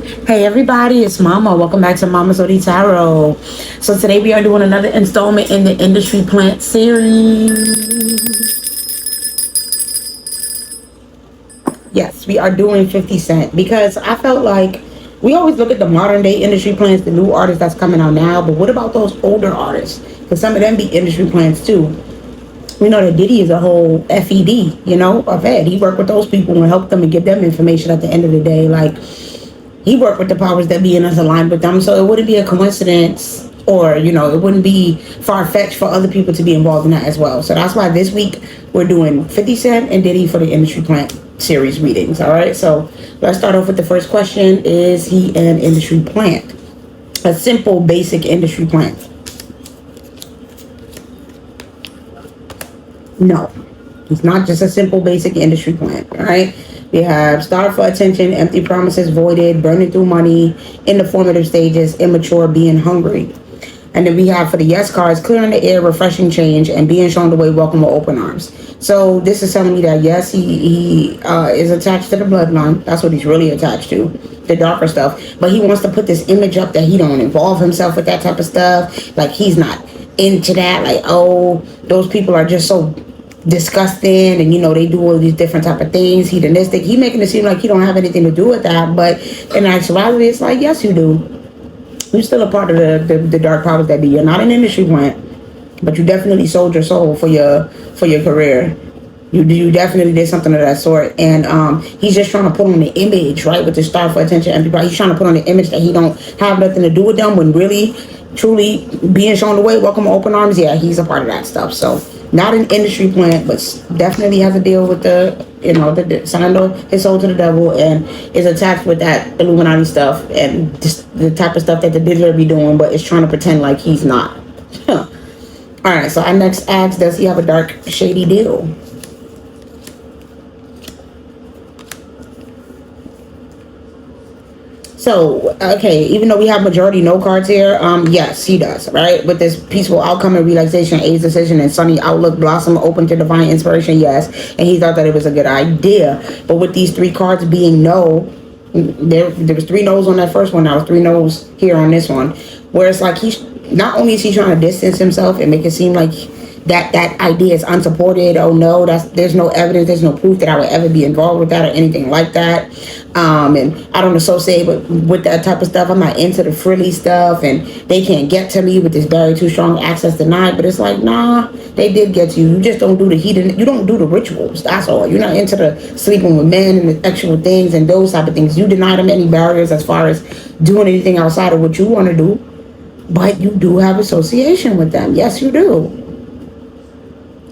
Hey everybody, it's Mama. Welcome back to Mama's Odi Tarot. So today we are doing another installment in the Industry Plant series. Yes, we are doing 50 Cent because I felt like we always look at the modern day industry plants, the new artists that's coming out now, but what about those older artists? Because some of them be industry plants too. We know that Diddy is a whole FED, a vet. He worked with those people and helped them and give them information at the end of the day. Like, he worked with the powers that be and is aligned with them. So it wouldn't be a coincidence or, it wouldn't be far-fetched for other people to be involved in that as well. So that's why this week we're doing 50 Cent and Diddy for the Industry Plant series readings. All right. So let's start off with the first question. Is he an industry plant? A simple, basic industry plant? No. He's not just a simple, basic industry plant. All right. We have starved for attention, empty promises voided, burning through money, in the formative stages, immature, being hungry. And then we have for the yes cards, clearing the air, refreshing change, and being shown the way, welcome with open arms. So this is telling me that yes, he is attached to the bloodline. That's what he's really attached to, the darker stuff. But he wants to put this image up that he don't involve himself with that type of stuff. Like he's not into that. Like, oh, those people are just so disgusting, and they do all these different type of things, hedonistic. He making it seem like he don't have anything to do with that, but in actuality it's like, yes, you do. You're still a part of the dark powers that be. You're not an industry plant, but you definitely sold your soul for your career. You definitely did something of that sort. And he's just trying to put on the image, right, with the star for attention. Everybody, he's trying to put on the image that he don't have nothing to do with them, when really truly being shown the way, welcome open arms, yeah, he's a part of that stuff. So not an industry plant, but definitely has to deal with the signed his soul to the devil and is attached with that Illuminati stuff and just the type of stuff that the Diddler be doing, but is trying to pretend like he's not. All right, so I next asked, does he have a dark, shady deal? So, okay, even though we have majority no cards here, yes, he does, right? With this peaceful outcome and relaxation, age decision, and sunny outlook, blossom, open to divine inspiration, yes. And he thought that it was a good idea. But with these three cards being no, there was three no's on that first one. Now was three no's here on this one. Where it's like he's, not only is he trying to distance himself and make it seem like that idea is unsupported. Oh no, there's no evidence, there's no proof that I would ever be involved with that or anything like that. And I don't associate with that type of stuff. I'm not into the frilly stuff, and they can't get to me with this barrier too strong, access denied. But it's like, nah, they did get to you. You just don't do the heathen, you don't do the rituals. That's all. You're not into the sleeping with men and the sexual things and those type of things. You deny them any barriers as far as doing anything outside of what you want to do. But you do have association with them. Yes, you do.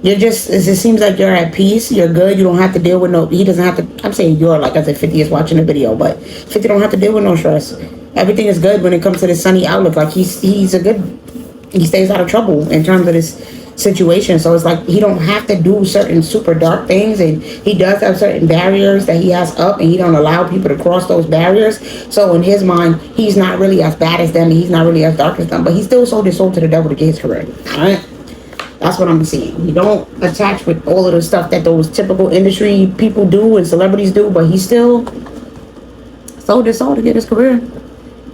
You're just, it seems like you're at peace, you're good, you don't have to deal with no, he doesn't have to, I'm saying you're, like I said, 50 is watching the video, but 50 don't have to deal with no stress. Everything is good when it comes to this sunny outlook. Like he stays out of trouble in terms of this situation. So it's like he don't have to do certain super dark things, and he does have certain barriers that he has up, and he don't allow people to cross those barriers. So in his mind, he's not really as bad as them, and he's not really as dark as them, but he still sold his soul to the devil to get his career. All right. That's what I'm seeing. You don't attach with all of the stuff that those typical industry people do and celebrities do, but he still sold his soul to get his career.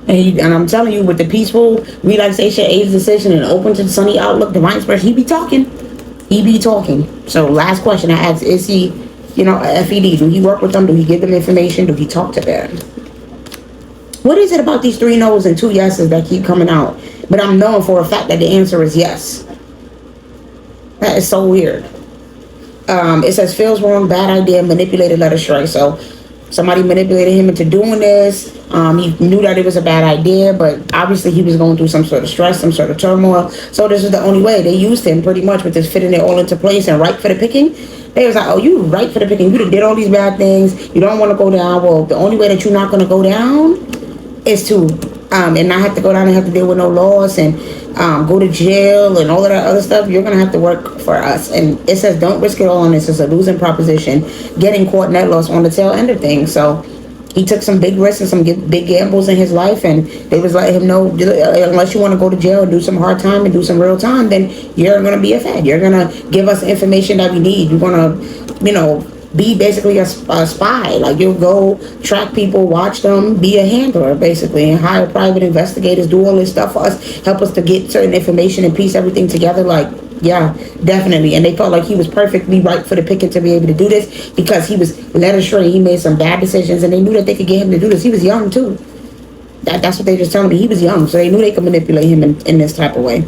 And I'm telling you, with the peaceful relaxation, age decision, and open to the sunny outlook, divine inspiration, he be talking. He be talking. So last question I asked, is he, a FED? Do he work with them? Do he give them information? Do he talk to them? What is it about these three no's and two yeses that keep coming out? But I'm knowing for a fact that the answer is yes. That is so weird. It says feels wrong, bad idea, manipulated, let astray. So somebody manipulated him into doing this. He knew that it was a bad idea, but obviously he was going through some sort of stress, some sort of turmoil. So this is the only way. They used him pretty much with this fitting it all into place and right for the picking. They was like, oh, you right for the picking. You did all these bad things. You don't want to go down. Well, the only way that you're not going to go down is to and not have to go down and have to deal with no loss and go to jail and all of that other stuff. You're going to have to work for us. And it says don't risk it all on this. It's a losing proposition. Getting caught net loss on the tail end of things. So he took some big risks and some big gambles in his life, and they was letting him know, unless you want to go to jail and do some hard time and do some real time, then you're going to be a fed. You're going to give us information that we need. You're going to, be basically a spy. Like, you'll go track people, watch them, be a handler basically, and hire private investigators, do all this stuff for us, help us to get certain information and piece everything together. Like, yeah, definitely. And they felt like he was perfectly right for the picket to be able to do this, because he was led astray. He made some bad decisions, and they knew that they could get him to do this. He was young too. That's what they just telling me. He was young, so they knew they could manipulate him in this type of way.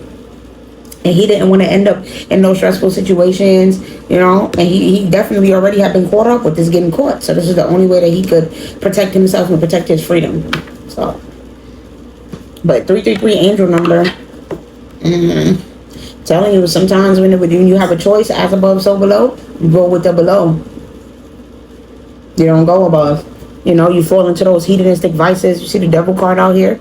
And he didn't want to end up in those stressful situations, you know. And he definitely already had been caught up with this getting caught. So this is the only way that he could protect himself and protect his freedom. So, but 333 angel number. Telling you, sometimes when you have a choice, as above, so below, you go with the below. You don't go above. You know, you fall into those hedonistic vices. You see the devil card out here?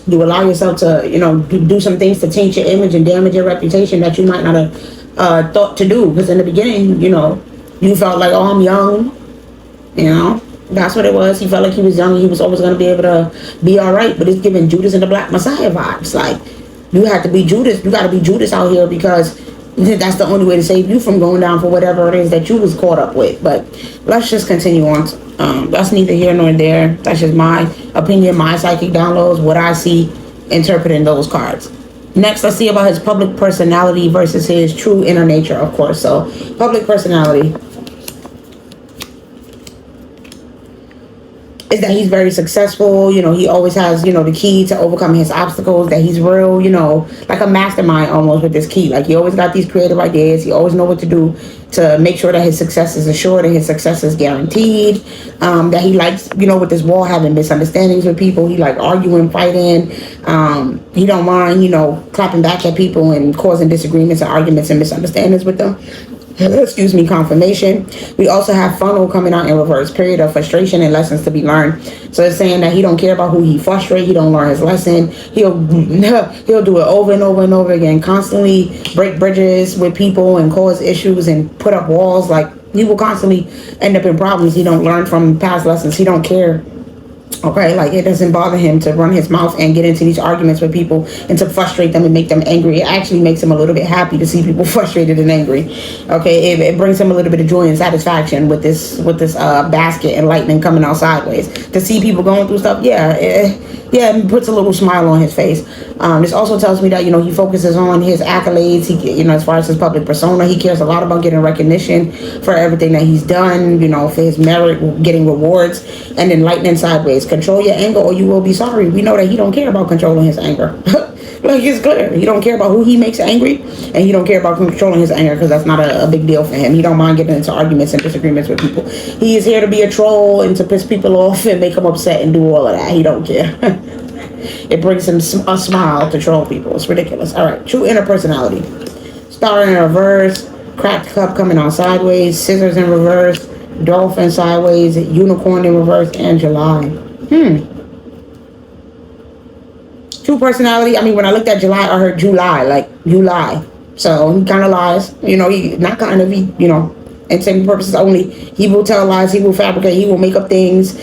You allow yourself to, you know, do some things to taint your image and damage your reputation that you might not have thought to do. Because in the beginning, you know, you felt like, oh, I'm young. You know, that's what it was. He felt like he was young and he was always going to be able to be all right. But it's giving Judas and the Black Messiah vibes. Like, you have to be Judas. You got to be Judas out here, because that's the only way to save you from going down for whatever it is that you was caught up with. But let's just continue on. That's neither here nor there. That's just my opinion, my psychic downloads, what I see interpreting those cards. Next, let's see about his public personality versus his true inner nature, of course. So, public personality is that he's very successful. You know, he always has, you know, the key to overcoming his obstacles, that he's real, you know, like a mastermind almost with this key. Like, he always got these creative ideas. He always know what to do to make sure that his success is assured and his success is guaranteed. That he likes, you know, with this wall, having misunderstandings with people. He like arguing, fighting. He don't mind, you know, clapping back at people and causing disagreements and arguments and misunderstandings with them. Excuse me, confirmation. We also have funnel coming out in reverse, period of frustration and lessons to be learned. So it's saying that he don't care about who he frustrates. He don't learn his lesson. He'll do it over and over and over again, constantly break bridges with people and cause issues and put up walls. Like, he will constantly end up in problems. He don't learn from past lessons. He don't care. Okay, like, it doesn't bother him to run his mouth and get into these arguments with people and to frustrate them and make them angry. It actually makes him a little bit happy to see people frustrated and angry. Okay, it brings him a little bit of joy and satisfaction with this basket and lightning coming out sideways. To see people going through stuff, it puts a little smile on his face. This also tells me that, you know, he focuses on his accolades. He, you know, as far as his public persona, he cares a lot about getting recognition for everything that he's done, you know, for his merit, getting rewards. And then lightning sideways. Control your anger or you will be sorry. We know that he don't care about controlling his anger. Like, it's clear. He don't care about who he makes angry, and he don't care about controlling his anger, because that's not a big deal for him. He don't mind getting into arguments and disagreements with people. He is here to be a troll and to piss people off and make them upset and do all of that. He don't care. It brings him a smile to troll people. It's ridiculous. All right, true inner personality. Star in reverse, cracked cup coming on sideways, scissors in reverse, dolphin sideways, unicorn in reverse, and July. True personality. I mean, when I looked at July, I heard July, like you lie. So he kind of lies. You know, he not kind of, he, you know, and same purposes only. He will tell lies. He will fabricate. He will make up things.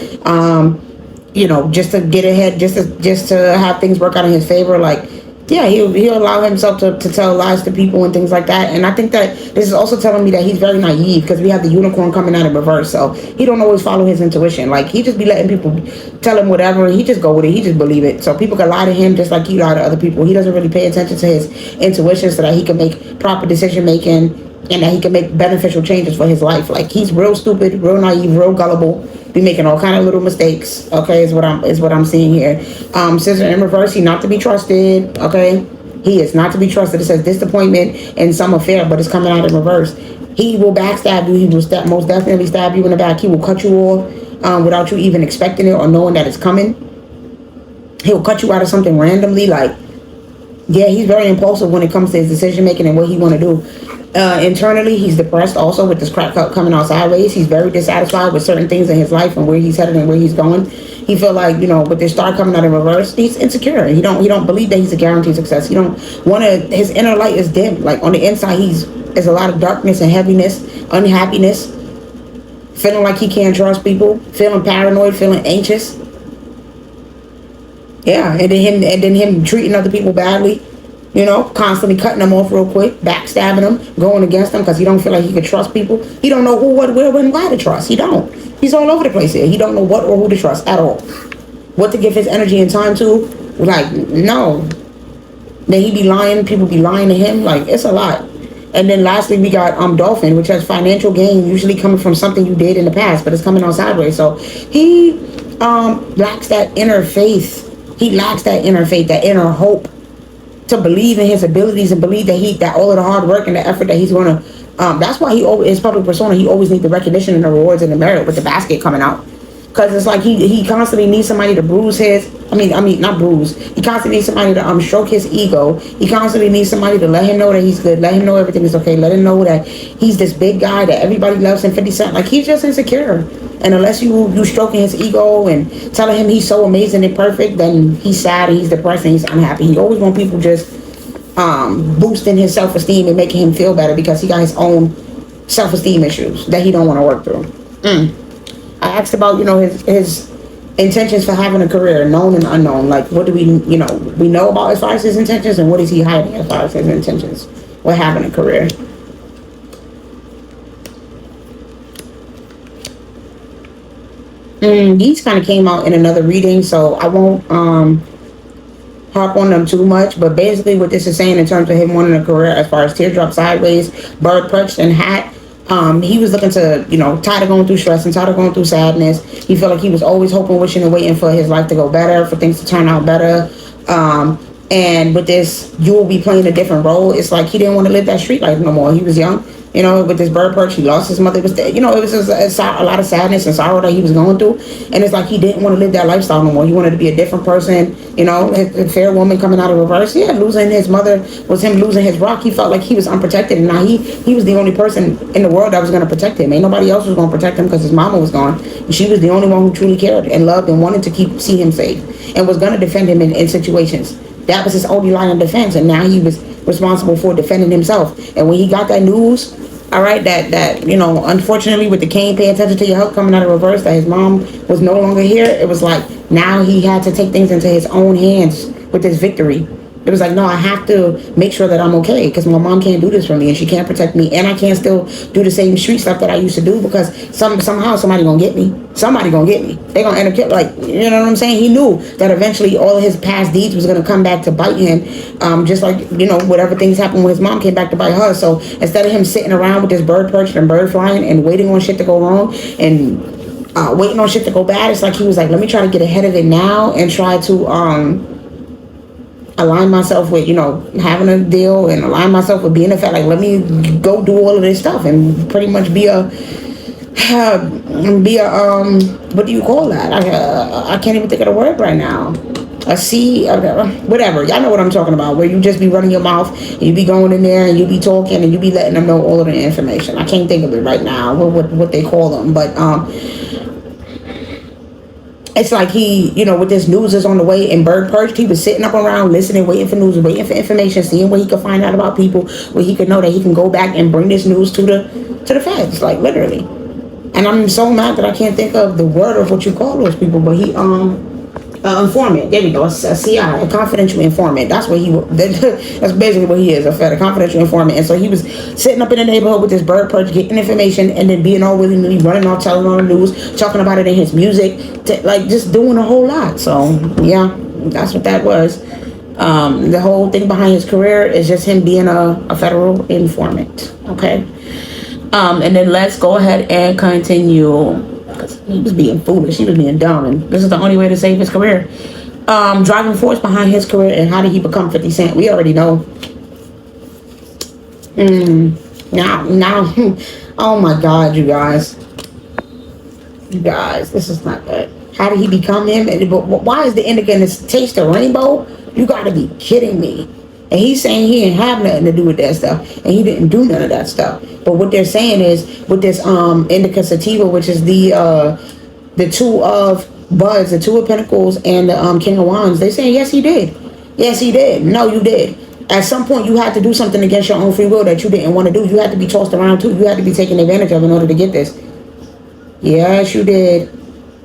You know, just to get ahead, just to have things work out in his favor. Like, yeah, he'll allow himself to tell lies to people and things like that. And I think that this is also telling me that he's very naive, because we have the unicorn coming out in reverse. So he don't always follow his intuition. Like, he just be letting people tell him whatever. He just go with it. He just believe it. So people can lie to him just like he lie to other people. He doesn't really pay attention to his intuition so that he can make proper decision making and that he can make beneficial changes for his life. Like, he's real stupid, real naive, real gullible. Be making all kind of little mistakes. Okay, is what I'm seeing here. Scissor in reverse, he not to be trusted. Okay, he is not to be trusted. It says disappointment in some affair, but it's coming out in reverse. He will backstab you. He will most definitely stab you in the back. He will cut you off without you even expecting it or knowing that it's coming. He'll cut you out of something randomly. Like, yeah, he's very impulsive when it comes to his decision making and what he want to do. Internally, he's depressed also with this crack cup coming out sideways. He's very dissatisfied with certain things in his life and where he's headed and where he's going. He feel like, you know, with this star coming out in reverse, he's insecure. He don't believe that he's a guaranteed success. He don't want to. His inner light is dim. Like, on the inside, there's a lot of darkness and heaviness, unhappiness, feeling like he can't trust people, feeling paranoid, feeling anxious. Yeah, and then him treating other people badly. You know, constantly cutting them off real quick, backstabbing them, going against them because he don't feel like he could trust people. He don't know who, what, where, when, why to trust. He don't. He's all over the place here. He don't know what or who to trust at all. What to give his energy and time to. Like, no. Then he be lying. People be lying to him. Like, it's a lot. And then lastly, we got Dolphin, which has financial gain usually coming from something you did in the past, but it's coming out sideways. So he lacks that inner faith. He lacks that inner faith, that inner hope to believe in his abilities and believe that all of the hard work and the effort that he's going to. That's why his public persona, he always needs the recognition and the rewards and the merit with the basket coming out. Because it's like he constantly needs somebody to bruise his. I mean, not bruise. He constantly needs somebody to stroke his ego. He constantly needs somebody to let him know that he's good. Let him know everything is okay. Let him know that he's this big guy that everybody loves him. 50 Cent. Like, he's just insecure. And unless you stroking his ego and telling him he's so amazing and perfect, then he's sad and he's depressed and he's unhappy. He always wants people just boosting his self-esteem and making him feel better because he got his own self-esteem issues that he don't want to work through. I asked about, his intentions for having a career, known and unknown. Like, what do we know about as far as his intentions, and what is he hiding as far as his intentions with having a career? These kind of came out in another reading, so I won't harp on them too much. But basically what this is saying in terms of him wanting a career as far as teardrop sideways, bird perched and hat, he was looking to, tired of going through stress and tired of going through sadness. He felt like he was always hoping, wishing, and waiting for his life to go better, for things to turn out better. And with this, you will be playing a different role. It's like he didn't want to live that street life no more. He was young. With this bird perch, he lost his mother. It was just a lot of sadness and sorrow that he was going through. And it's like he didn't want to live that lifestyle no more. He wanted to be a different person. A fair woman coming out of reverse. Yeah, losing his mother was him losing his rock. He felt like he was unprotected. And now he was the only person in the world that was going to protect him. Ain't nobody else was going to protect him because his mama was gone. And she was the only one who truly cared and loved and wanted to see him safe and was going to defend him in situations. That was his only line of defense. And now he was responsible for defending himself. And when he got that news, all right, that unfortunately with the cane, pay attention to your health coming out of reverse, that his mom was no longer here, it was like now he had to take things into his own hands with this victory. It was like, no, I have to make sure that I'm okay because my mom can't do this for me and she can't protect me and I can't still do the same street stuff that I used to do because somehow somebody gonna get me. Somebody gonna get me. They gonna end up you know what I'm saying? He knew that eventually all of his past deeds was gonna come back to bite him. Just like, whatever things happened when his mom came back to bite her. So instead of him sitting around with this bird perched and bird flying and waiting on shit to go wrong and waiting on shit to go bad, it's like he was like, let me try to get ahead of it now and try to align myself with, having a deal and align myself with being a fact. Like, let me go do all of this stuff and pretty much be a what do you call that? I can't even think of the word right now. Whatever. Y'all know what I'm talking about. Where you just be running your mouth and you be going in there and you be talking and you be letting them know all of the information. I can't think of it right now. What they call them, but it's like he, with this news is on the way and bird perched, he was sitting up around listening, waiting for news, waiting for information, seeing what he could find out about people, where he could know that he can go back and bring this news to the feds, like literally. And I'm so mad that I can't think of the word of what you call those people, but he informant. There we go. A CI, a confidential informant. That's what that's basically what he is. A confidential informant. And so he was sitting up in the neighborhood with this bird perch, getting information, and then being all willy-nilly running off, telling on the news, talking about it in his music, just doing a whole lot. So yeah, that's what that was. The whole thing behind his career is just him being a federal informant. Okay. And then let's go ahead and continue. Because he was being foolish, he was being dumb, and this is the only way to save his career. Driving force behind his career, and how did he become 50 Cent? We already know. Now, oh my God, you guys, this is not good. How did he become him? Why is the indica in this taste of rainbow? You gotta be kidding me. And he's saying he didn't have nothing to do with that stuff, and he didn't do none of that stuff. But what they're saying is, with this indica sativa, which is the two of buds, the two of pentacles, and the king of wands, they're saying yes, he did. Yes, he did. No, you did. At some point, you had to do something against your own free will that you didn't want to do. You had to be tossed around too. You had to be taken advantage of in order to get this. Yes, you did.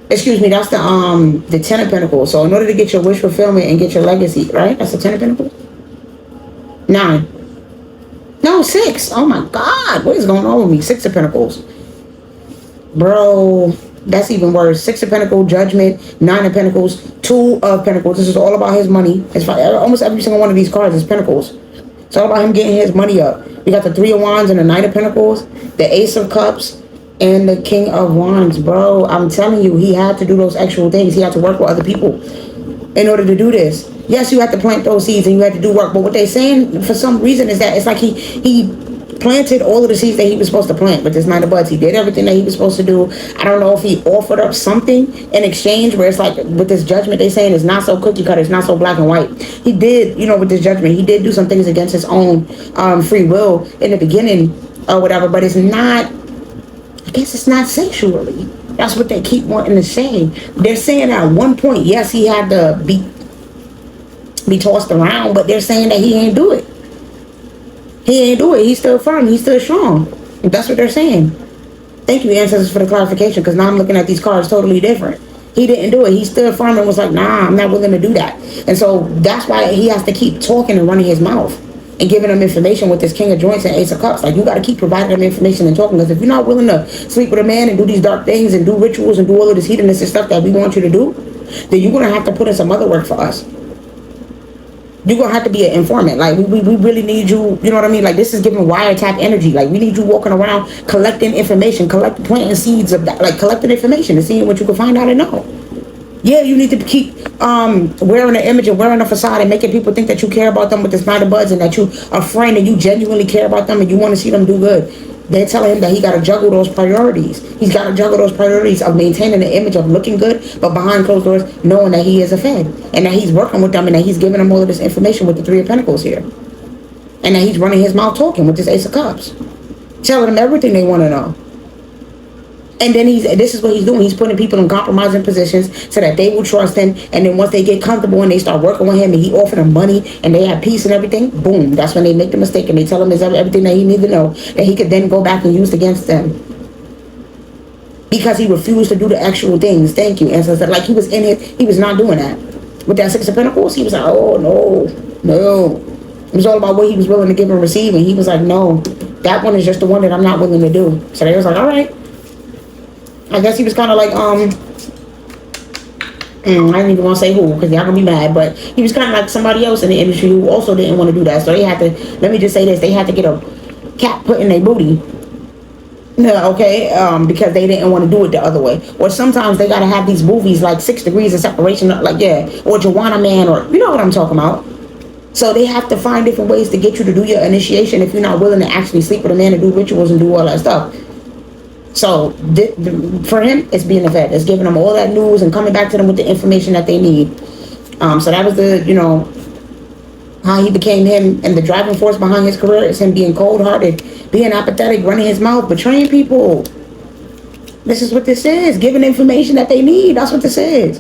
Excuse me, that's the ten of pentacles. So in order to get your wish fulfillment and get your legacy, right? That's the ten of pentacles. 9. No, 6. Oh my God. What is going on with me? 6 of Pentacles. Bro, that's even worse. 6 of Pentacles, Judgment, 9 of Pentacles, 2 of Pentacles. This is all about his money. It's almost every single one of these cards is Pentacles. It's all about him getting his money up. We got the 3 of Wands and the 9 of Pentacles, the Ace of Cups, and the King of Wands. Bro, I'm telling you, he had to do those actual things. He had to work with other people in order to do this. Yes, you have to plant those seeds and you have to do work. But what they're saying for some reason is that it's like he planted all of the seeds that he was supposed to plant with this 9 of Buds. He did everything that he was supposed to do. I don't know if he offered up something in exchange where it's like with this Judgment they're saying it's not so cookie cutter, it's not so black and white. He did, you know, with this Judgment, he did do some things against his own free will in the beginning or whatever, but it's not, I guess it's not sexually. That's what they keep wanting to say. They're saying at one point, yes, he had to be tossed around, but they're saying that he ain't do it. He ain't do it. He's still firm. He's still strong. That's what they're saying. Thank you, ancestors, for the clarification, because now I'm looking at these cards totally different. He didn't do it. He still firm and was like, nah, I'm not willing to do that. And so that's why he has to keep talking and running his mouth and giving them information with this King of Joints and Ace of Cups. Like, you got to keep providing them information and talking, because if you're not willing to sleep with a man and do these dark things and do rituals and do all of this heatheness and stuff that we want you to do, then you're going to have to put in some other work for us. You're going to have to be an informant. Like, we really need you. You know what I mean? Like, this is giving wiretap energy. Like, we need you walking around collecting information, planting seeds of that, like collecting information and seeing what you can find out and know. Yeah, you need to keep wearing an image and wearing a facade and making people think that you care about them with this 9 of Buds and that you are a friend and you genuinely care about them and you want to see them do good. They're telling him that he got to juggle those priorities. He's got to juggle those priorities of maintaining the image of looking good, but behind closed doors, knowing that he is a Fed and that he's working with them and that he's giving them all of this information with the 3 of Pentacles here. And that he's running his mouth talking with this Ace of Cups, telling them everything they want to know. And then this is what he's doing. He's putting people in compromising positions so that they will trust him. And then once they get comfortable and they start working with him and he offered them money and they have peace and everything, boom, that's when they make the mistake and they tell him everything that he needs to know that he could then go back and use against them. Because he refused to do the actual things. Thank you. And so like he was in it, he was not doing that. With that 6 of Pentacles, he was like, oh, no. It was all about what he was willing to give and receive. And he was like, no, that one is just the one that I'm not willing to do. So they was like, all right. I guess he was kind of like, I didn't even want to say who, because y'all gonna be mad, but he was kind of like somebody else in the industry who also didn't want to do that. So they had to, let me just say this, they had to get a cap put in their booty. No, okay, because they didn't want to do it the other way. Or sometimes they gotta have these movies like 6 Degrees of Separation, like, yeah, or Joanna Man, or you know what I'm talking about. So they have to find different ways to get you to do your initiation if you're not willing to actually sleep with a man and do rituals and do all that stuff. So for him, it's being a vet. It's giving them all that news and coming back to them with the information that they need. So that was the, you know, how he became him. And the driving force behind his career is him being cold-hearted, being apathetic, running his mouth, betraying people. This is what this is. Giving information that they need. That's what this is.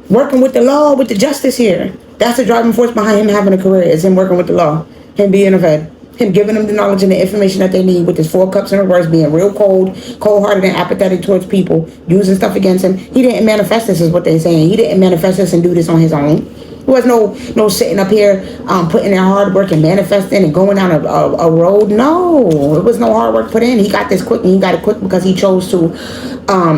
Working with the law, with the justice here. That's the driving force behind him having a career, is him working with the law. Him being a vet. Him giving them the knowledge and the information that they need with his 4 cups in reverse, being real cold-hearted and apathetic towards people, using stuff against him. He didn't manifest this, is what they're saying. He didn't manifest this and do this on his own. There was no sitting up here putting in hard work and manifesting and going down a road. No, it was no hard work put in. He got this quick, and he got it quick because he chose to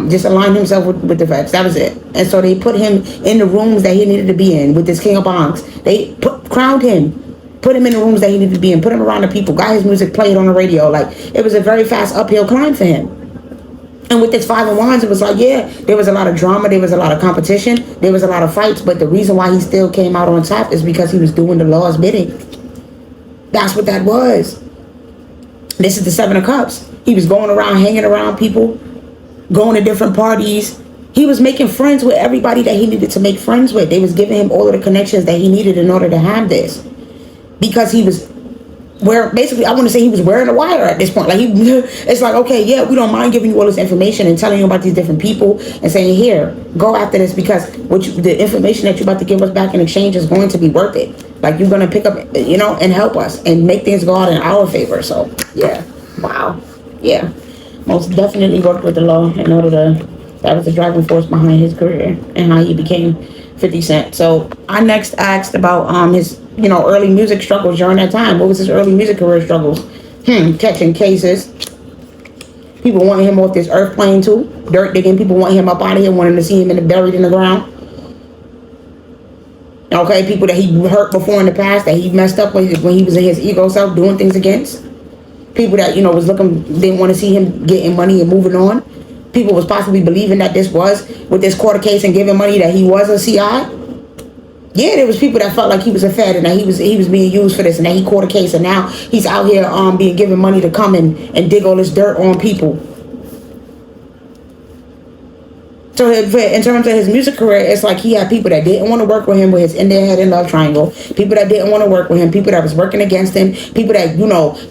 just align himself with the vets. That was it. And so they put him in the rooms that he needed to be in with this King of Bonks. They crowned him. Put him in the rooms that he needed to be in. Put him around the people. Got his music played on the radio. Like, it was a very fast uphill climb for him. And with this 5 of Wands, it was like, yeah, there was a lot of drama. There was a lot of competition. There was a lot of fights. But the reason why he still came out on top is because he was doing the law's bidding. That's what that was. This is the 7 of Cups. He was going around, hanging around people, going to different parties. He was making friends with everybody that he needed to make friends with. They was giving him all of the connections that he needed in order to have this. Because he was basically, I want to say he was wearing a wire at this point. Like, it's like, okay, yeah, we don't mind giving you all this information and telling you about these different people and saying, here, go after this, because the information that you're about to give us back in exchange is going to be worth it. Like, you're going to pick up, you know, and help us and make things go out in our favor. So, yeah, wow, yeah, most definitely worked with the law in order to, that was the driving force behind his career and how he became 50 Cent. So I next asked about his early music struggles during that time. What was his early music career struggles? Catching cases. People wanting him off this earth plane too. Dirt digging. People want him up out of here, wanting to see him buried in the ground. Okay, people that he hurt before in the past, that he messed up when he was in his ego self doing things against. People that, didn't want to see him getting money and moving on. People was possibly believing that this was, with this quarter case and giving money, that he was a CI. Yeah, there was people that felt like he was a fed and that he was being used for this and that he caught a case and now he's out here being given money to come and dig all this dirt on people. So in terms of his music career, it's like he had people that didn't want to work with him with his in their head and love triangle. People that didn't want to work with him. People that was working against him. People that,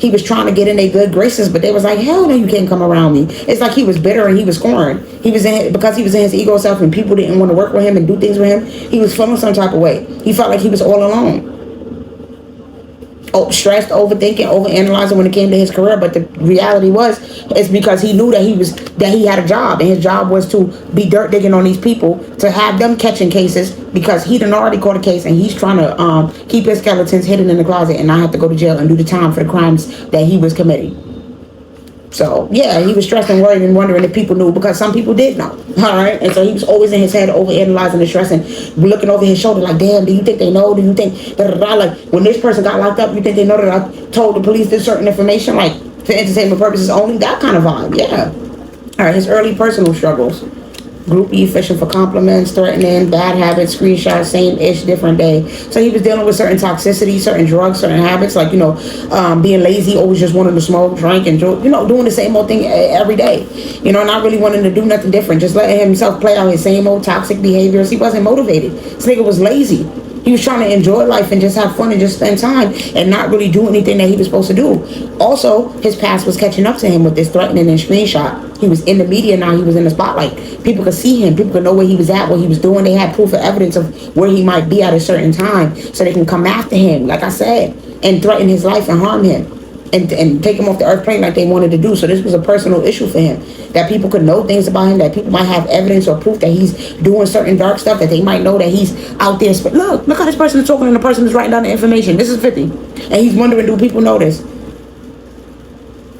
he was trying to get in their good graces, but they was like, hell no, you can't come around me. It's like he was bitter and he was scorned. Because he was in his ego self and people didn't want to work with him and do things with him. He was feeling some type of way. He felt like he was all alone. Stressed, overthinking, overanalyzing when it came to his career, but the reality was, it's because he knew that he had a job, and his job was to be dirt digging on these people, to have them catching cases, because he done already caught a case, and he's trying to keep his skeletons hidden in the closet and not have to go to jail and do the time for the crimes that he was committing. So, yeah, he was stressed and worried and wondering if people knew, because some people did know, all right? And so he was always in his head overanalyzing and stressing, looking over his shoulder like, damn, do you think they know? Do you think, like, when this person got locked up, you think they know that I told the police this certain information, like, for entertainment purposes only? That kind of vibe, yeah. All right, his early personal struggles. Groupie, fishing for compliments, threatening, bad habits, screenshots, same-ish, different day. So he was dealing with certain toxicity, certain drugs, certain habits, like, being lazy, always just wanting to smoke, drink, and, doing the same old thing every day. Not really wanting to do nothing different, just letting himself play out his same old toxic behaviors. He wasn't motivated. This nigga was lazy. He was trying to enjoy life and just have fun and just spend time and not really do anything that he was supposed to do. Also, his past was catching up to him with this threatening and screenshot. He was in the media now. He was in the spotlight. People could see him. People could know where he was at, what he was doing. They had proof of evidence of where he might be at a certain time, so they can come after him, like I said, and threaten his life and harm him and take him off the earth plane like they wanted to do. So this was a personal issue for him, that people could know things about him, that people might have evidence or proof that he's doing certain dark stuff, that they might know that he's out there. Look how this person is talking and the person is writing down the information. This is 50. And he's wondering, do people know this?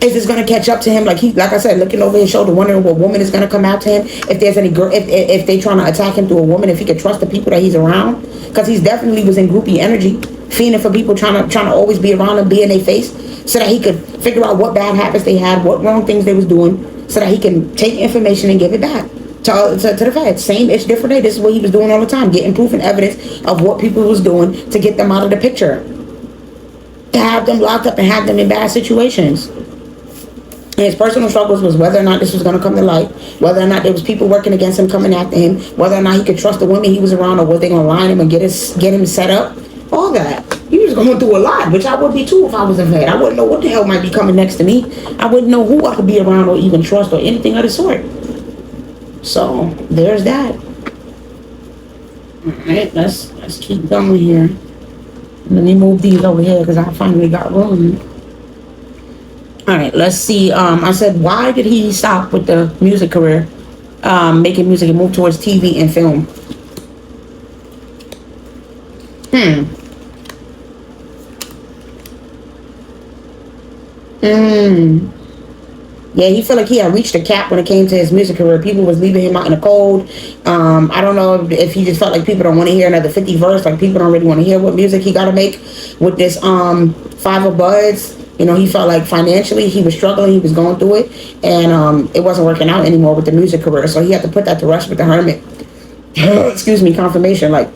Is this going to catch up to him? Like I said, looking over his shoulder, wondering what woman is going to come out to him. If there's any girl, if they trying to attack him through a woman, if he could trust the people that he's around. Because he's definitely was in groupie energy, fiending for people, trying to always be around him, be in their face, so that he could figure out what bad habits they had, what wrong things they was doing, so that he can take information and give it back to the feds. Same-ish, different day. This is what he was doing all the time, getting proof and evidence of what people was doing to get them out of the picture, to have them locked up and have them in bad situations. And his personal struggles was whether or not this was going to come to light, whether or not there was people working against him, coming after him, whether or not he could trust the women he was around, or was they going to line him and get him set up, all that. He was going through a lot, which I would be too if I was a vet. I wouldn't know what the hell might be coming next to me. I wouldn't know who I could be around or even trust or anything of the sort. So there's that. All right, let's keep going here. Let me move these over here because I finally got room. All right, let's see. I said, why did he stop with the music career, making music, and move towards TV and film? Yeah, he felt like he had reached a cap when it came to his music career. People was leaving him out in the cold. I don't know if he just felt like people don't want to hear another 50 verse. Like, people don't really want to hear what music he got to make with this 5 of Buds. He felt like financially he was struggling. He was going through it. And it wasn't working out anymore with the music career. So he had to put that to rest with the hermit. Excuse me, confirmation. Like,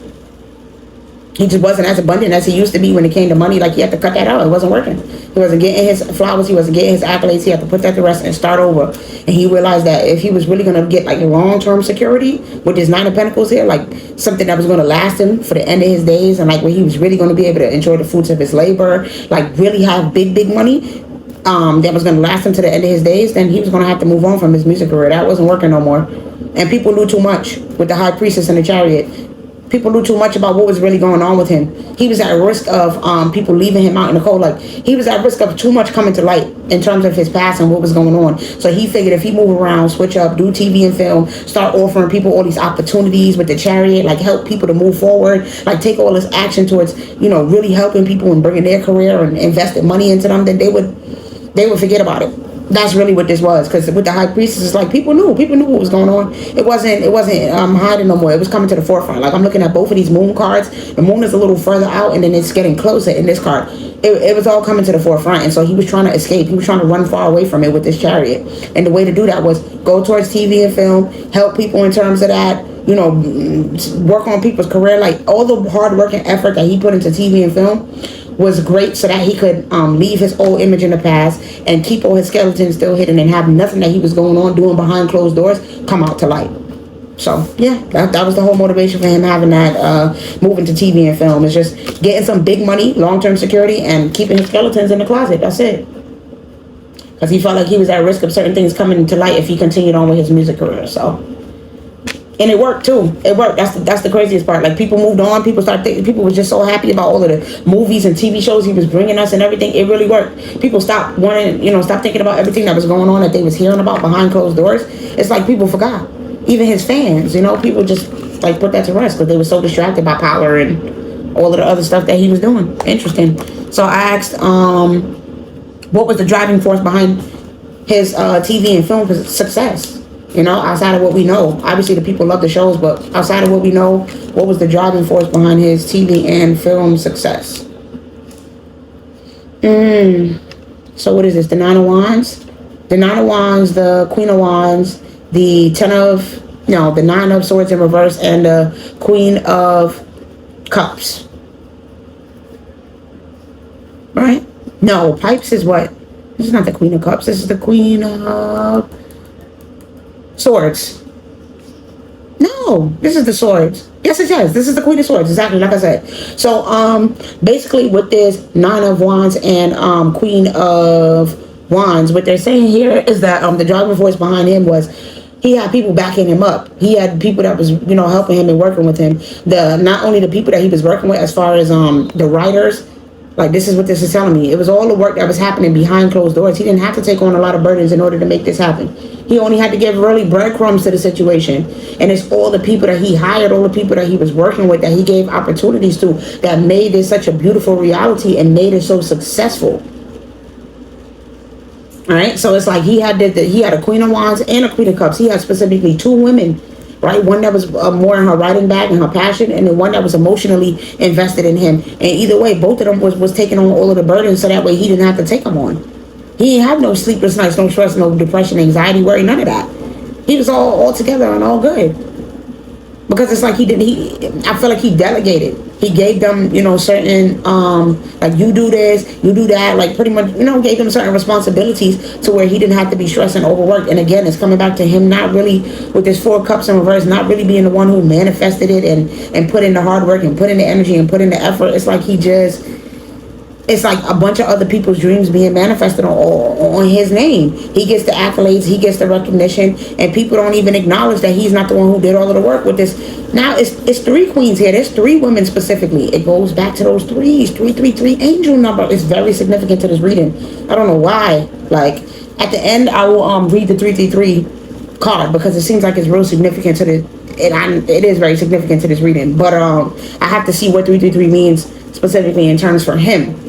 he just wasn't as abundant as he used to be when it came to money. Like, he had to cut that out. It wasn't working. He wasn't getting his flowers. He wasn't getting his accolades. He had to put that to rest and start over. And he realized that if he was really going to get, like, long-term security with his 9 of Pentacles here, like, something that was going to last him for the end of his days, and, like, where he was really going to be able to enjoy the fruits of his labor, like, really have big, big money, that was going to last him to the end of his days, then he was going to have to move on from his music career. That wasn't working no more. And people knew too much with the High Priestess and the Chariot. People knew too much about what was really going on with him. He was at risk of people leaving him out in the cold. Like, he was at risk of too much coming to light in terms of his past and what was going on. So he figured if he move around, switch up, do TV and film, start offering people all these opportunities with the chariot, like help people to move forward, like take all this action towards, really helping people and bringing their career and investing money into them, then they would forget about it. That's really what this was, because with the high priestess, it's like people knew what was going on. It wasn't hiding no more. It was coming to the forefront. Like, I'm looking at both of these moon cards. The moon is a little further out, and then it's getting closer in this card. It was all coming to the forefront, and so he was trying to escape. He was trying to run far away from it with this chariot, and the way to do that was go towards TV and film, help people in terms of that. Work on people's career. Like, all the hard work and effort that he put into TV and film was great, so that he could leave his old image in the past and keep all his skeletons still hidden and have nothing that he was going on doing behind closed doors come out to light. So yeah, that was the whole motivation for him having that moving to TV and film. Is just getting some big money, long-term security, and keeping his skeletons in the closet. That's it. Because he felt like he was at risk of certain things coming to light if he continued on with his music career. So. And it worked too. It worked. That's the craziest part. Like, people moved on. People were just so happy about all of the movies and TV shows he was bringing us and everything. It really worked. People stopped wanting, stop thinking about everything that was going on that they was hearing about behind closed doors. It's like people forgot. Even his fans, people just like put that to rest because they were so distracted by power and all of the other stuff that he was doing. Interesting. So I asked, what was the driving force behind his TV and film success? Outside of what we know. Obviously, the people love the shows, but outside of what we know, what was the driving force behind his TV and film success? So what is this? The Nine of Wands? The Nine of Wands, the Queen of Wands, the the Nine of Swords in reverse, and the Queen of Cups. Right? No, Pipes is what? This is not the Queen of Cups. This is the Queen of Swords. No, this is the Swords. Yes, it is. This is the Queen of Swords, exactly like I said. So, basically, with this Nine of Wands and Queen of Wands, what they're saying here is that the driving force behind him was he had people backing him up. He had people that was helping him and working with him. Not only the people that he was working with, as far as the writers. Like, this is what this is telling me. It was all the work that was happening behind closed doors. He didn't have to take on a lot of burdens in order to make this happen. He only had to give really breadcrumbs to the situation. And it's all the people that he hired, all the people that he was working with, that he gave opportunities to, that made this such a beautiful reality and made it so successful. All right, so it's like he had a Queen of Wands and a Queen of Cups. He had specifically two women, right? One that was more in her writing bag and her passion, and then one that was emotionally invested in him. And either way, both of them was taking on all of the burdens, so that way he didn't have to take them on. He didn't have no sleepless nights, no stress, no depression, anxiety, worry, none of that. He was all together and all good. Because it's like I feel like he delegated. He gave them, certain, like, you do this, you do that, like, pretty much, gave them certain responsibilities to where he didn't have to be stressed and overworked. And again, it's coming back to him not really, with this Four Cups in reverse, not really being the one who manifested it and put in the hard work and put in the energy and put in the effort. It's like it's like a bunch of other people's dreams being manifested on his name. He gets the accolades, he gets the recognition, and people don't even acknowledge that he's not the one who did all of the work with this. Now, it's three queens here. There's three women specifically. It goes back to those threes. 333 angel number is very significant to this reading. I don't know why. Like, at the end, I will read the 333 card because it seems like it's real significant to it is very significant to this reading. But I have to see what 333 means specifically in terms for him.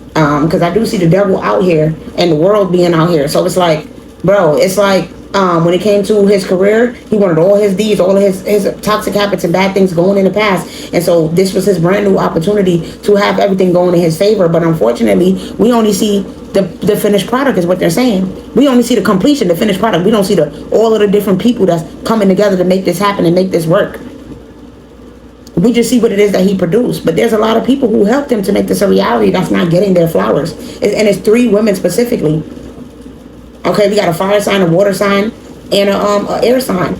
Because I do see the devil out here and the world being out here. So it's like, bro, it's like when it came to his career, he wanted all his deeds, all of his toxic habits and bad things going in the past. And so this was his brand new opportunity to have everything going in his favor. But unfortunately, we only see the finished product is what they're saying. We only see the completion, the finished product. We don't see all of the different people that's coming together to make this happen and make this work. We just see what it is that he produced. But there's a lot of people who helped him to make this a reality that's not getting their flowers. And it's three women specifically. Okay, we got a fire sign, a water sign, and a air sign.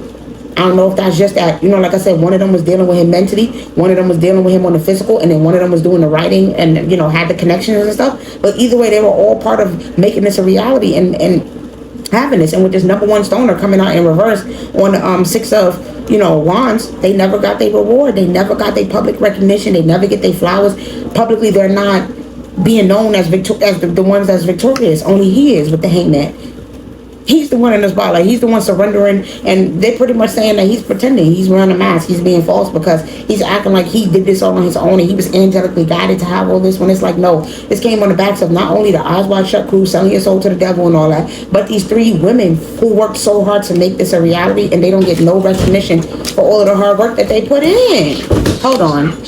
I don't know if that's just that, like I said, one of them was dealing with him mentally, one of them was dealing with him on the physical, and then one of them was doing the writing and, had the connections and stuff. But either way, they were all part of making this a reality. And having this. And with this number one stoner coming out in reverse on the six of wands, they never got their reward. They never got their public recognition. They never get their flowers publicly. They're not being known as the ones that's victorious. Only he is with the hangman. He's the one in the spotlight. He's the one surrendering, and they're pretty much saying that he's pretending. He's wearing a mask. He's being false because he's acting like he did this all on his own and he was angelically guided to have all this, when it's like, no, this came on the backs of not only the Eyes Wide Shut crew selling your soul to the devil and all that, but these three women who worked so hard to make this a reality, and they don't get no recognition for all of the hard work that they put in. Hold on.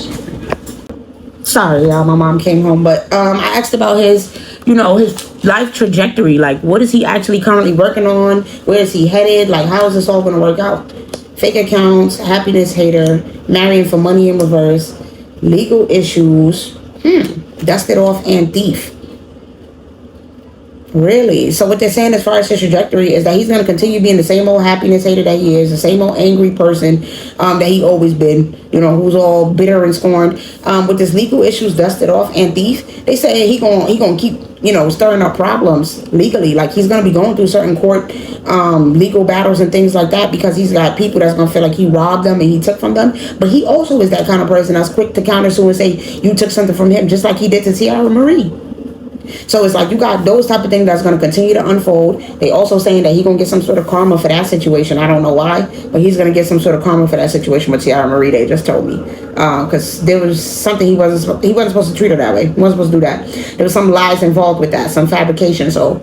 Sorry, y'all, my mom came home, but I asked about his life trajectory. Like, what is he actually currently working on? Where is he headed? Like, how is this all going to work out? Fake accounts, happiness hater, marrying for money in reverse, legal issues, dusted off, and thief. Really? So what they're saying as far as his trajectory is that he's going to continue being the same old happiness hater that he is, the same old angry person that he always been, who's all bitter and scorned. With his legal issues dusted off and thief, they say he gonna keep, stirring up problems legally. Like, he's going to be going through certain court legal battles and things like that, because he's got people that's going to feel like he robbed them and he took from them. But he also is that kind of person that's quick to counter and say you took something from him, just like he did to Tierra Marie. So it's like you got those type of things that's going to continue to unfold. They also saying that he's going to get some sort of karma for that situation. I don't know why, but he's going to get some sort of karma for that situation with Tierra Marie. They just told me, because there was something he wasn't supposed to treat her that way. He wasn't supposed to do that. There was some lies involved with that, some fabrication. So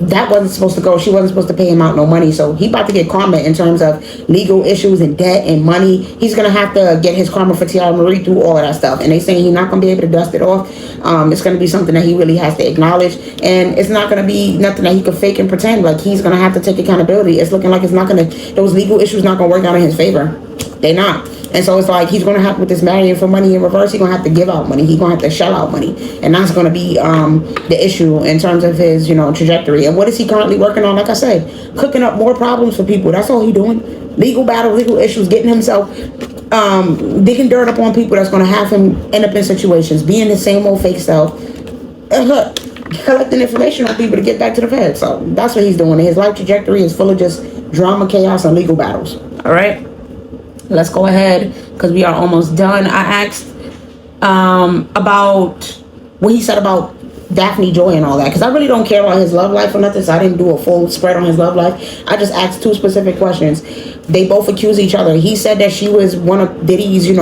that wasn't supposed to go. She wasn't supposed to pay him out no money. So he about to get karma in terms of legal issues and debt and money. He's going to have to get his karma for Tierra Marie through all of that stuff. And they saying he's not going to be able to dust it off. It's going to be something that he really has to acknowledge. And it's not going to be nothing that he could fake and pretend. Like, he's going to have to take accountability. It's looking like it's not going to, those legal issues not going to work out in his favor. They're not. And so it's like he's going to have, with this marrying for money in reverse, he's going to have to give out money. He's going to have to shell out money. And that's going to be the issue in terms of his, trajectory. And what is he currently working on? Like I said, cooking up more problems for people. That's all he's doing. Legal battle, legal issues, getting himself, digging dirt up on people that's going to have him end up in situations, being the same old fake self, collecting information on people to get back to the fed. So that's what he's doing. His life trajectory is full of just drama, chaos, and legal battles. All right. Let's go ahead, because we are almost done. I asked about what he said about Daphne Joy and all that, because I really don't care about his love life or nothing, so I didn't do a full spread on his love life. I just asked two specific questions. They both accuse each other. He said that she was one of Diddy's,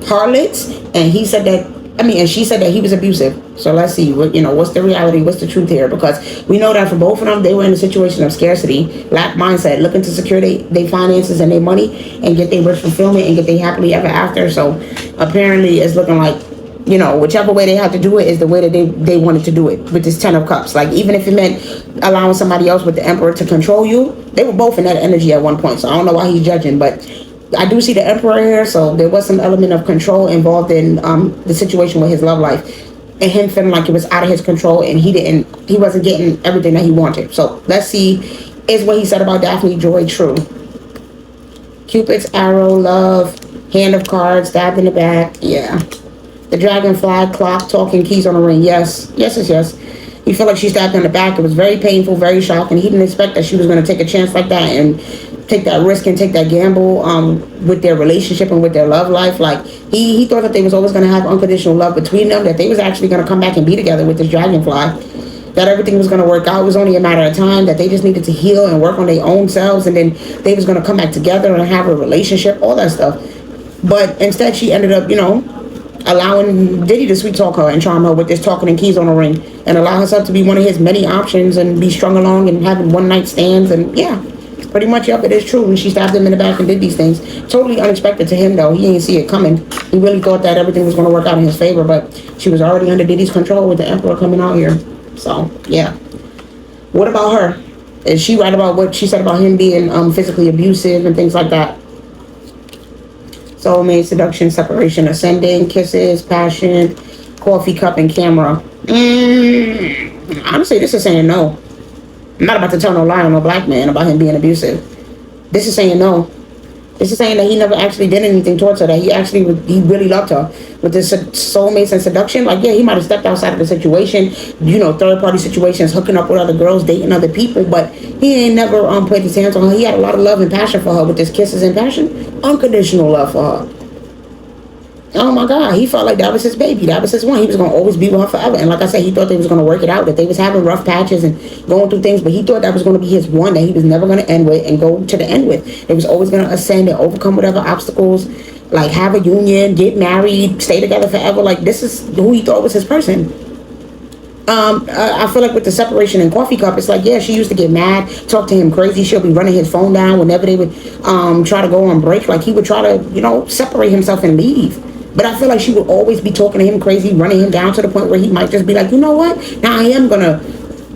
harlots, and he said that, and she said that he was abusive. So let's see, what's the reality? What's the truth here? Because we know that for both of them, they were in a situation of scarcity, lack mindset, looking to secure their finances and their money and get their wish fulfillment and get their happily ever after. So apparently it's looking like, whichever way they had to do it is the way that they wanted to do it with this 10 of cups. Like, even if it meant allowing somebody else with the emperor to control you, they were both in that energy at one point. So I don't know why he's judging, but I do see the emperor here, so there was some element of control involved in the situation with his love life, and him feeling like it was out of his control, and he wasn't getting everything that he wanted. So let's see, is what he said about Daphne Joy true? Cupid's arrow, love, hand of cards, stabbed in the back. Yeah. The dragonfly, clock, talking, keys on the ring. Yes. He felt like she stabbed in the back. It was very painful, very shocking. He didn't expect that she was going to take a chance like that and take that risk and take that gamble with their relationship and with their love life. Like, he thought that they was always going to have unconditional love between them, that they was actually going to come back and be together with this dragonfly, that everything was going to work out. It was only a matter of time, that they just needed to heal and work on their own selves, and then they was going to come back together and have a relationship, all that stuff. But instead she ended up, allowing Diddy to sweet talk her and charm her with this talking and keys on the ring, and allow herself to be one of his many options and be strung along and having one night stands. And yeah, pretty much, yep, it is true. And she stabbed him in the back and did these things. Totally unexpected to him, though. He didn't see it coming. He really thought that everything was going to work out in his favor, but she was already under Diddy's control with the emperor coming out here. So yeah. What about her? Is she right about what she said about him being physically abusive and things like that? Soulmate, seduction, separation, ascending, kisses, passion, coffee cup, and camera. Honestly, this is saying no. I'm not about to tell no lie on no black man about him being abusive. This is saying no. This is saying that he never actually did anything towards her, that he really loved her. With this soulmates and seduction, like, yeah, he might have stepped outside of the situation, third party situations, hooking up with other girls, dating other people, but he ain't never put his hands on her. He had a lot of love and passion for her with his kisses and passion, unconditional love for her. Oh my God, he felt like that was his baby. That was his one. He was going to always be with her forever. And like I said, he thought they was going to work it out, that they was having rough patches and going through things, but he thought that was going to be his one, that he was never going to end with and go to the end with. They was always going to ascend and overcome whatever obstacles, like have a union, get married, stay together forever. Like, this is who he thought was his person. I feel like with the separation in Coffee Cup, it's like, yeah, she used to get mad, talk to him crazy. She'll be running his phone down whenever they would try to go on break. Like, he would try to, separate himself and leave. But I feel like she would always be talking to him crazy, running him down to the point where he might just be like, you know what? Now I am gonna,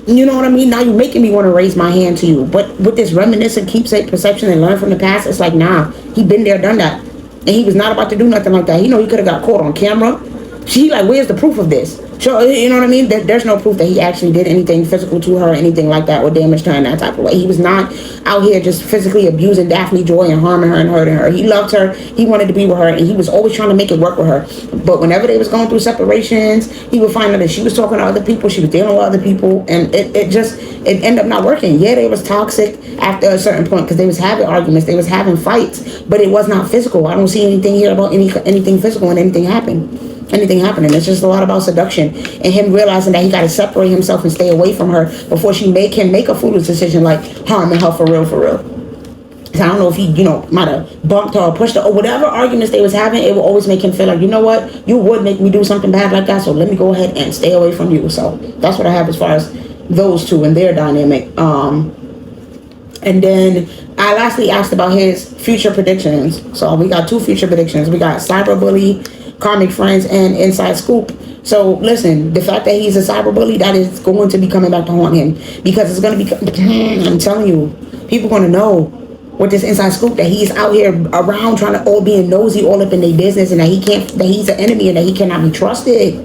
you know what I mean? Now you're making me want to raise my hand to you. But with this reminiscent, keepsake perception and learn from the past, it's like, nah, he been there, done that. And he was not about to do nothing like that. He could have got caught on camera. She like, where's the proof of this? So, you know what I mean? There's no proof that he actually did anything physical to her or anything like that, or damaged her in that type of way. He was not out here just physically abusing Daphne Joy and harming her and hurting her. He loved her. He wanted to be with her, and he was always trying to make it work with her. But whenever they was going through separations, he would find out that she was talking to other people, she was dealing with other people, and it ended up not working. Yeah, they was toxic after a certain point because they was having arguments, they was having fights, but it was not physical. I don't see anything here about anything physical and anything happening. It's just a lot about seduction and him realizing that he got to separate himself and stay away from her before she make a foolish decision like harming her for real. So I don't know if he, might have bumped her or pushed her or whatever arguments they was having. It will always make him feel like, you know what, you would make me do something bad like that, so let me go ahead and stay away from you. So that's what I have as far as those two and their dynamic. And then I lastly asked about his future predictions. So we got 2 future predictions. We got cyberbully, karmic friends, and inside scoop. So listen, the fact that he's a cyberbully, that is going to be coming back to haunt him, because it's going to be, I'm telling you, people are going to know with this inside scoop that he's out here around trying to all being nosy all up in their business, and that he's an enemy and that he cannot be trusted.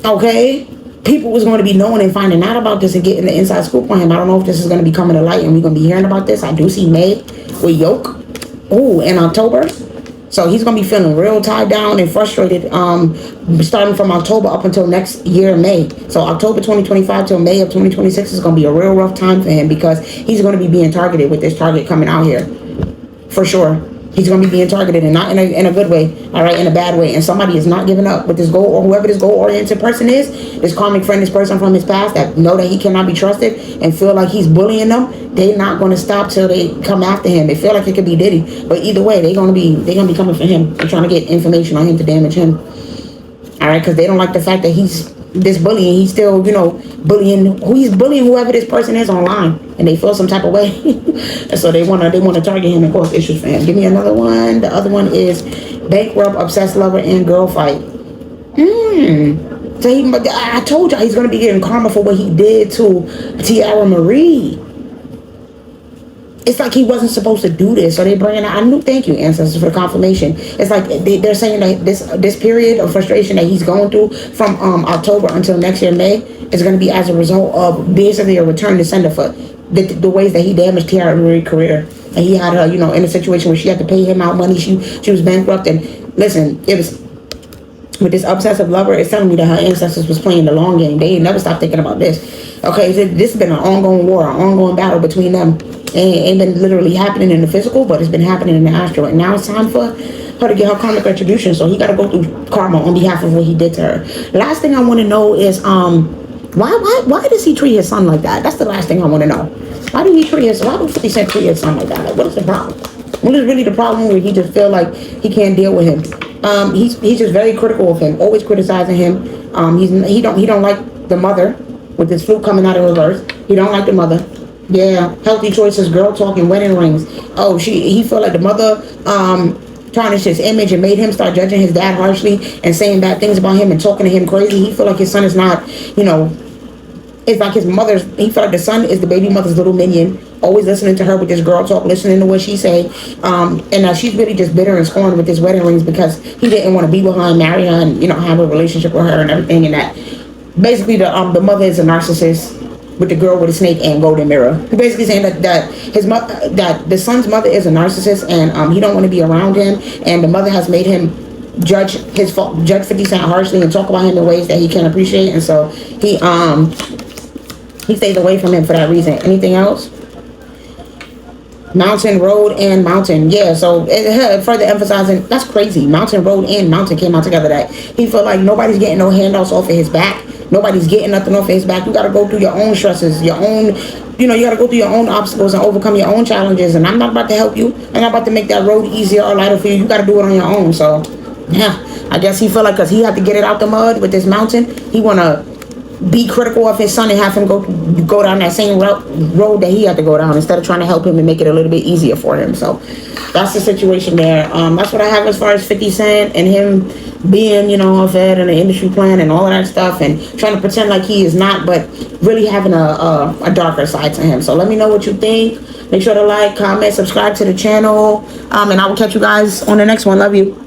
Okay? People was going to be knowing and finding out about this and getting the inside scoop on him. I don't know if this is going to be coming to light and we're going to be hearing about this. I do see May with Yoke. Ooh, in October. So he's going to be feeling real tied down and frustrated starting from October up until next year, May. So October 2025 till May of 2026 is going to be a real rough time for him, because he's going to be being targeted with this target coming out here. For sure. He's going to be being targeted, and not in a good way, all right, in a bad way. And somebody is not giving up with this goal, or whoever this goal-oriented person is, this karmic friend, this person from his past that know that he cannot be trusted and feel like he's bullying them. They're not going to stop till they come after him. They feel like it could be Diddy, but either way, they're going to be coming for him. They're trying to get information on him to damage him. All right, because they don't like the fact that he's this bullying. He's still, bullying. He's bullying whoever this person is online, and they feel some type of way, and so they want to target him and cause issues for him. Give me another one. The other one is bankrupt, obsessed lover, and girl fight. So I told y'all he's gonna be getting karma for what he did to Tierra Marie. It's like he wasn't supposed to do this, so they bring it out. Thank you, ancestors, for the confirmation. It's like they're saying that this period of frustration that he's going through from October until next year, May, is going to be as a result of basically a return to sender for the ways that he damaged Tierra Marie's career. And he had her, in a situation where she had to pay him out money. She was bankrupt. And listen, it was with this obsessive lover, it's telling me that her ancestors was playing the long game. They ain't never stopped thinking about this. Okay, so this has been an ongoing war, an ongoing battle between them. Ain't been literally happening in the physical, but it's been happening in the astral. And now it's time for her to get her karmic retribution. So he got to go through karma on behalf of what he did to her. Last thing I want to know is why does he treat his son like that? That's the last thing I want to know. Why do 50 Cent treat his son like that? Like, what is the problem? What is really the problem where he just feel like he can't deal with him? He's just very critical of him, always criticizing him. He don't like the mother with this flute coming out of reverse. He don't like the mother. Yeah, healthy choices, girl talking, wedding rings. Oh, he felt like the mother tarnished his image and made him start judging his dad harshly and saying bad things about him and talking to him crazy. He felt like his son is not, it's like his mother's. He felt like the son is the baby mother's little minion, always listening to her with this girl talk, listening to what she say. And now she's really just bitter and scorned with his wedding rings because he didn't want to be with her and marry her and have a relationship with her and everything. And that basically the mother is a narcissist. with the girl with the snake and golden mirror. He's basically saying that the son's mother is a narcissist, and he don't want to be around him, and the mother has made him judge 50 Cent harshly and talk about him in ways that he can't appreciate, and so he stays away from him for that reason. Anything else? Mountain, road, and mountain. Yeah, so further emphasizing, that's crazy. Mountain, road, and mountain came out together. That he felt like nobody's getting no handouts off of his back. Nobody's getting nothing off of his back. You got to go through your own stresses, your own, you got to go through your own obstacles and overcome your own challenges. And I'm not about to help you. I'm not about to make that road easier or lighter for you. You got to do it on your own. So, yeah, I guess he felt like because he had to get it out the mud with this mountain, he want to be critical of his son and have him go down that same road that he had to go down instead of trying to help him and make it a little bit easier for him. So that's the situation there. That's what I have as far as 50 Cent and him being, a vet and an industry plan and all of that stuff, and trying to pretend like he is not, but really having a darker side to him. So let me know what you think. Make sure to like, comment, subscribe to the channel, and I will catch you guys on the next one. Love you.